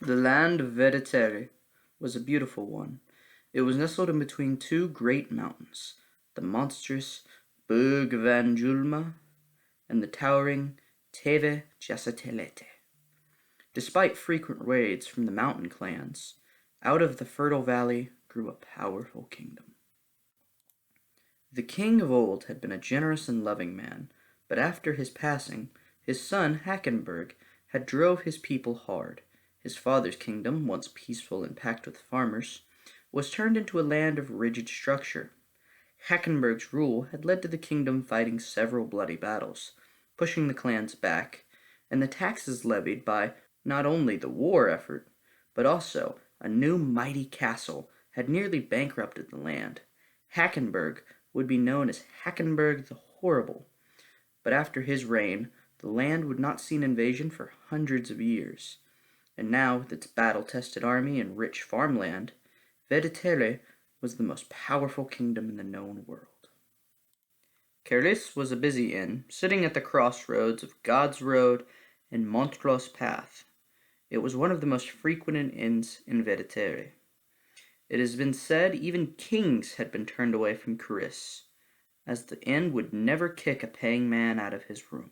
The land of Vedeteri was a beautiful one. It was nestled in between two great mountains, the monstrous Berg van Julma and the towering Teve Jasatelete. Despite frequent raids from the mountain clans, out of the fertile valley grew a powerful kingdom. The king of old had been a generous and loving man, but after his passing, his son Hackenberg had drove his people hard. His father's kingdom, once peaceful and packed with farmers, was turned into a land of rigid structure. Hackenberg's rule had led to the kingdom fighting several bloody battles, pushing the clans back, and the taxes levied by not only the war effort, but also a new mighty castle had nearly bankrupted the land. Hackenberg would be known as Hackenberg the Horrible, but after his reign, the land would not see an invasion for hundreds of years. And now, with its battle-tested army and rich farmland, Vedetele was the most powerful kingdom in the known world. Kerlis was a busy inn, sitting at the crossroads of God's Road and Montrose Path. It was one of the most frequented inns in Vedetele. It has been said even kings had been turned away from Caris, as the inn would never kick a paying man out of his room.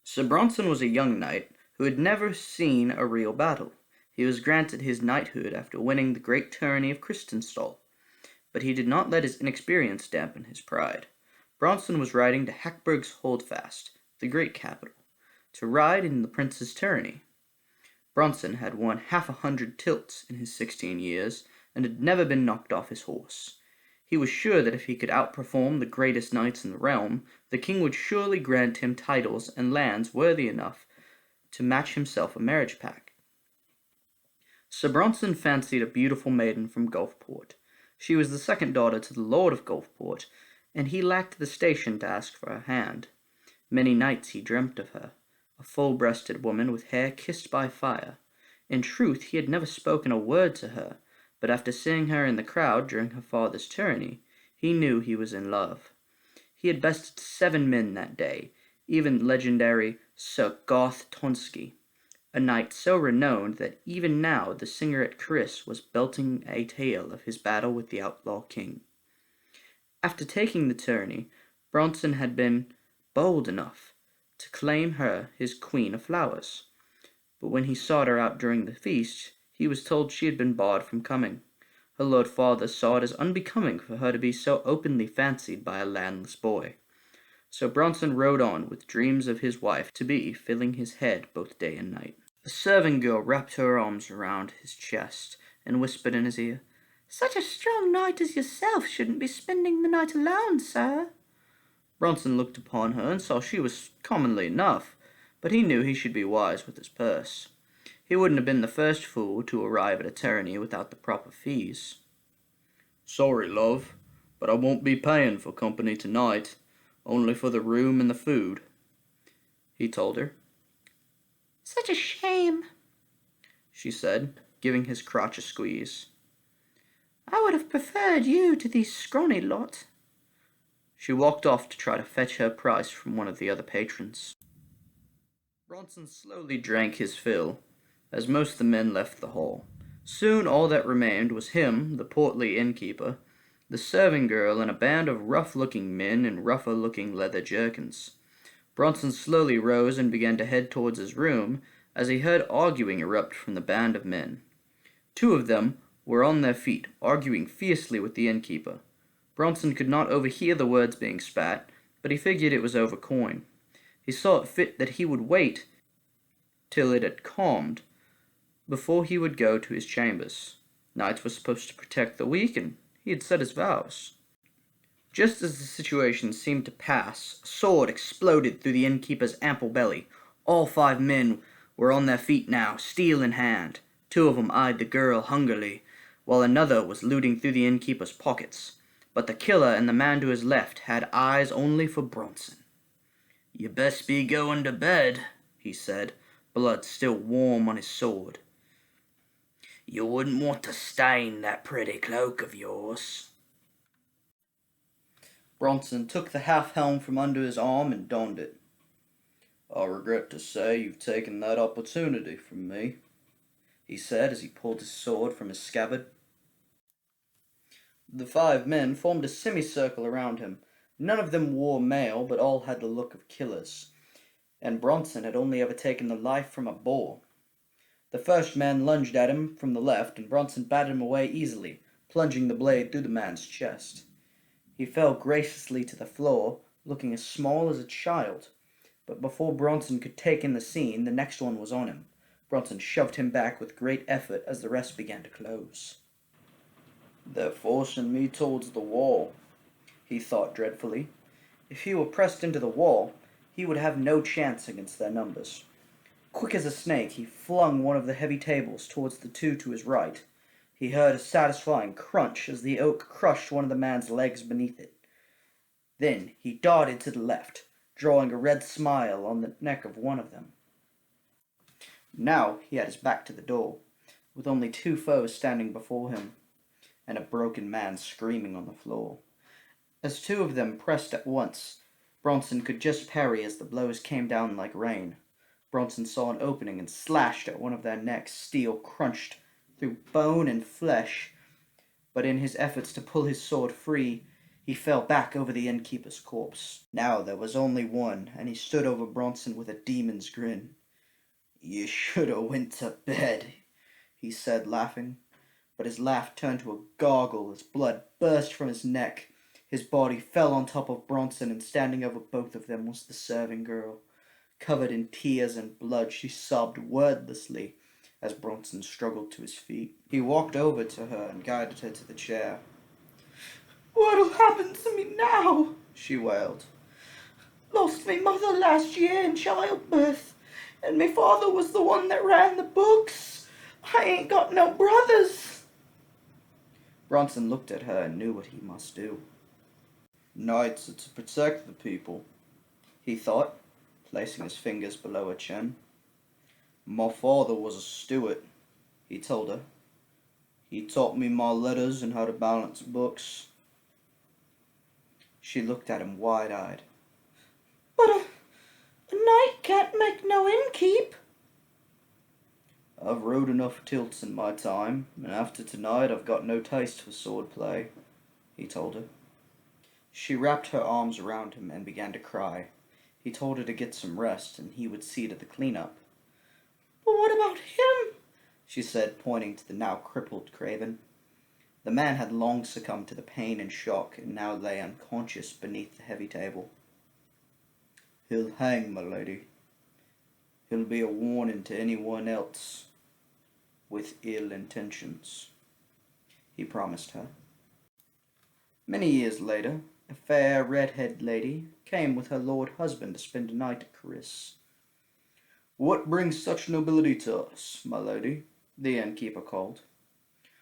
Sir Bronson was a young knight who had never seen a real battle. He was granted his knighthood after winning the great tourney of Kristenstall, but he did not let his inexperience dampen his pride. Bronson was riding to Hackberg's Holdfast, the great capital, to ride in the prince's tourney. Bronson had won 100 tilts in his 16 years, and had never been knocked off his horse. He was sure that if he could outperform the greatest knights in the realm, the king would surely grant him titles and lands worthy enough to match himself a marriage pact. Sir Bronson fancied a beautiful maiden from Gulfport. She was the second daughter to the Lord of Gulfport, and he lacked the station to ask for her hand. Many nights he dreamt of her, a full-breasted woman with hair kissed by fire. In truth, he had never spoken a word to her, but after seeing her in the crowd during her father's tourney, he knew he was in love. He had bested 7 men that day, even legendary Sir Garth Tonsky, a knight so renowned that even now the singer at Caris was belting a tale of his battle with the outlaw king. After taking the tourney, Bronson had been bold enough to claim her his queen of flowers, but when he sought her out during the feast, he was told she had been barred from coming. Her lord father saw it as unbecoming for her to be so openly fancied by a landless boy. So Bronson rode on with dreams of his wife-to-be filling his head both day and night. A serving girl wrapped her arms around his chest and whispered in his ear, "Such a strong knight as yourself shouldn't be spending the night alone, sir." Bronson looked upon her and saw she was commonly enough, but he knew he should be wise with his purse. He wouldn't have been the first fool to arrive at a tourney without the proper fees. "Sorry, love, but I won't be paying for company tonight, only for the room and the food," he told her. "Such a shame," she said, giving his crotch a squeeze. "I would have preferred you to these scrawny lot." She walked off to try to fetch her price from one of the other patrons. Bronson slowly drank his fill, as most of the men left the hall. Soon all that remained was him, the portly innkeeper, the serving girl, and a band of rough-looking men in rougher-looking leather jerkins. Bronson slowly rose and began to head towards his room as he heard arguing erupt from the band of men. 2 of them were on their feet, arguing fiercely with the innkeeper. Bronson could not overhear the words being spat, but he figured it was over coin. He saw it fit that he would wait till it had calmed before he would go to his chambers. Knights were supposed to protect the weak, and he had said his vows. Just as the situation seemed to pass, a sword exploded through the innkeeper's ample belly. All 5 men were on their feet now, steel in hand. 2 of them eyed the girl hungrily, while another was looting through the innkeeper's pockets. But the killer and the man to his left had eyes only for Bronson. "You best be going to bed," he said, blood still warm on his sword. "You wouldn't want to stain that pretty cloak of yours." Bronson took the half-helm from under his arm and donned it. "I regret to say you've taken that opportunity from me." he said as he pulled his sword from his scabbard. The 5 men formed a semicircle around him. None of them wore mail, but all had the look of killers, and Bronson had only ever taken the life from a boar. The first man lunged at him from the left, and Bronson batted him away easily, plunging the blade through the man's chest. He fell graciously to the floor, looking as small as a child. But before Bronson could take in the scene, the next one was on him. Bronson shoved him back with great effort as the rest began to close. "They're forcing me towards the wall," he thought dreadfully. If he were pressed into the wall, he would have no chance against their numbers. Quick as a snake, he flung one of the heavy tables towards the 2 to his right. He heard a satisfying crunch as the oak crushed one of the man's legs beneath it. Then he darted to the left, drawing a red smile on the neck of one of them. Now he had his back to the door, with only 2 foes standing before him, and a broken man screaming on the floor. As 2 of them pressed at once, Bronson could just parry as the blows came down like rain. Bronson saw an opening and slashed at one of their necks. Steel crunched through bone and flesh, but in his efforts to pull his sword free, he fell back over the innkeeper's corpse. Now there was only one, and he stood over Bronson with a demon's grin. "You should have went to bed," he said, laughing. But his laugh turned to a gargle as blood burst from his neck. His body fell on top of Bronson, and standing over both of them was the serving girl. Covered in tears and blood, she sobbed wordlessly as Bronson struggled to his feet. He walked over to her and guided her to the chair. "What'll happen to me now?" she wailed. "Lost me mother last year in childbirth, and me father was the one that ran the books. I ain't got no brothers." Bronson looked at her and knew what he must do. "Knights are to protect the people," he thought, placing his fingers below her chin. "My father was a steward," he told her. "He taught me my letters and how to balance books." She looked at him wide-eyed. "But a knight can't make no innkeep." "I've rode enough tilts in my time, and after tonight I've got no taste for swordplay," he told her. She wrapped her arms around him and began to cry. He told her to get some rest, and he would see to the cleanup. "But what about him?" she said, pointing to the now crippled Craven. The man had long succumbed to the pain and shock, and now lay unconscious beneath the heavy table. "He'll hang, my lady. He'll be a warning to anyone else with ill intentions," he promised her. Many years later, a fair red-haired lady came with her lord husband to spend a night at Caris. "What brings such nobility to us, my lady?" the innkeeper called.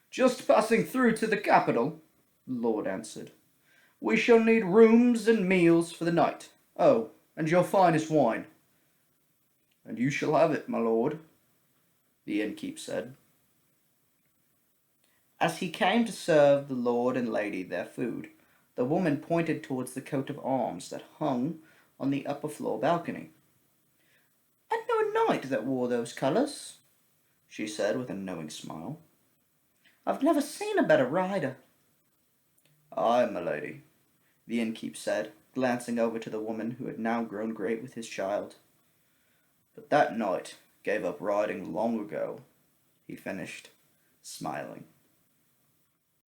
"Just passing through to the capital," the lord answered. "We shall need rooms and meals for the night. Oh, and your finest wine." "And you shall have it, my lord," the innkeep said. As he came to serve the lord and lady their food, the woman pointed towards the coat of arms that hung on the upper floor balcony. "I know a knight that wore those colours," she said with a knowing smile. "I've never seen a better rider." "Aye, my lady," the innkeep said, glancing over to the woman who had now grown great with his child. "But that knight gave up riding long ago," he finished, smiling.